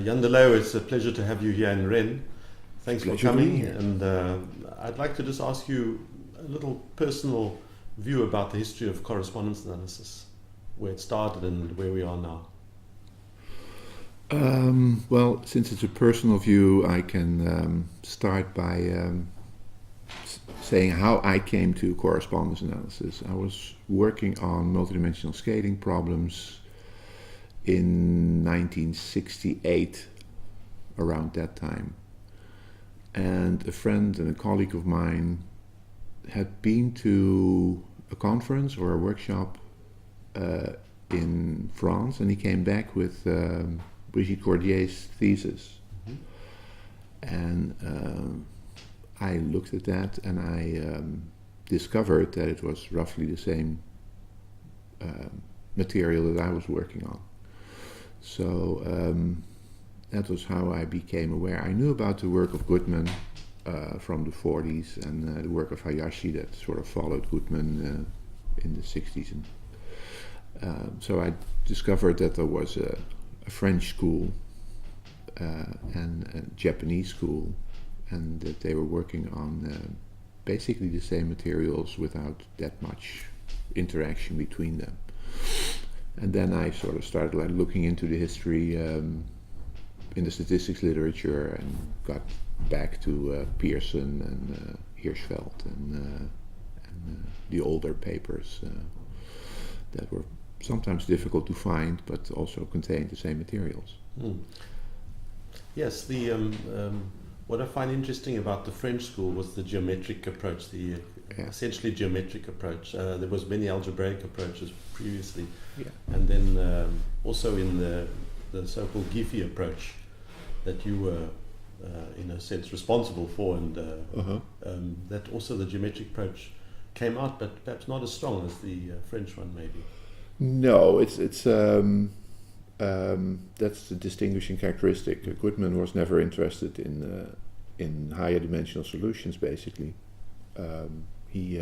Jan de Leeuw, it's a pleasure to have you here in Rennes. Thanks for coming, and I'd like to just ask you a little personal view about the history of correspondence analysis, where it started and where we are now. Well, since it's a personal view, I can start by saying how I came to correspondence analysis. I was working on multidimensional scaling problems in 1968, around that time. And a friend and a colleague of mine had been to a conference or a workshop in France, and he came back with Brigitte Cordier's thesis. Mm-hmm. And I looked at that and I discovered that it was roughly the same material that I was working on. So that was how I became aware. I knew about the work of Goodman from the 40s and the work of Hayashi that sort of followed Goodman in the 60s. And so I discovered that there was a French school and a Japanese school, and that they were working on basically the same materials without that much interaction between them. And then I sort of started looking into the history in the statistics literature and got back to Pearson and Hirschfeld and the older papers that were sometimes difficult to find but also contained the same materials. Yes, what I find interesting about the French school was the geometric approach, essentially geometric approach. There was many algebraic approaches previously, and then also in the so-called Giffey approach that you were, in a sense, responsible for, and that also the geometric approach came out, but perhaps not as strong as the French one, maybe. No, it's that's the distinguishing characteristic. Goodman was never interested in higher dimensional solutions. Basically, he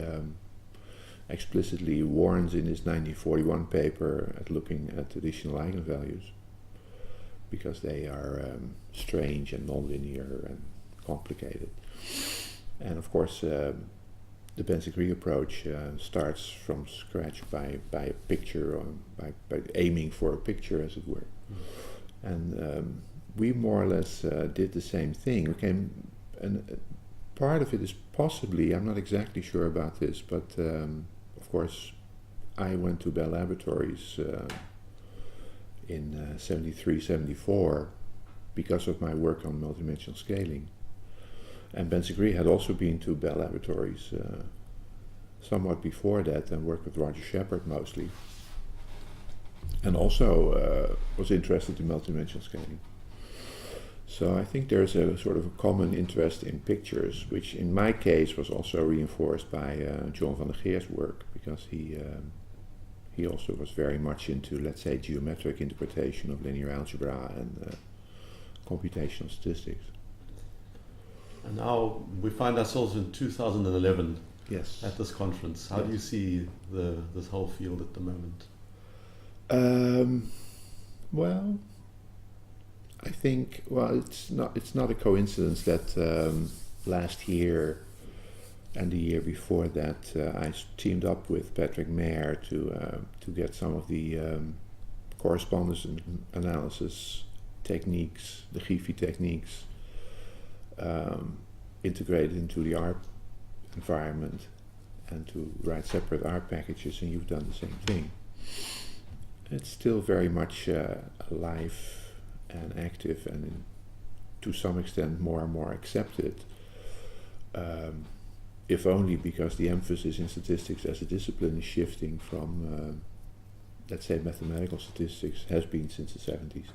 explicitly warns in his 1941 paper at looking at additional eigenvalues because they are strange and nonlinear and complicated. And of course, the Ben-Segri approach starts from scratch by a picture, or by aiming for a picture, as it were. And we more or less did the same thing. And part of it is possibly, I'm not exactly sure about this, but of course I went to Bell Laboratories in 73, 74 because of my work on multidimensional scaling. And Ben-Segri had also been to Bell Laboratories somewhat before that and worked with Roger Shepard mostly. And also was interested in multidimensional scaling. So I think there's a sort of a common interest in pictures, which in my case was also reinforced by John van der Geer's work, because he also was very much into, let's say, geometric interpretation of linear algebra and computational statistics. And now we find ourselves in 2011 yes. at this conference. How do you see this whole field at the moment? Well, I think it's not a coincidence that last year and the year before that I teamed up with Patrick Mayer to get some of the correspondence analysis techniques, the Giffey techniques, integrated into the R environment and to write separate R packages, and you've done the same thing. It's still very much alive and active, and to some extent more and more accepted, if only because the emphasis in statistics as a discipline is shifting from, let's say, mathematical statistics, has been since the 70s,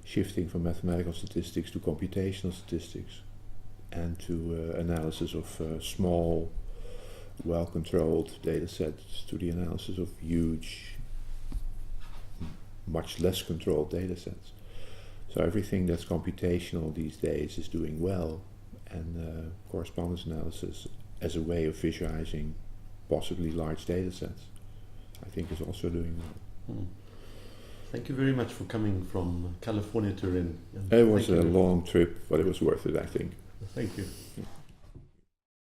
shifting from mathematical statistics to computational statistics and to analysis of small, well-controlled data sets, to the analysis of huge, much less controlled data sets. So everything that's computational these days is doing well, and correspondence analysis as a way of visualizing possibly large data sets, I think, is also doing well. Thank you very much for coming from California to Rennes. It was a long trip, but it was worth it, I think. Thank you.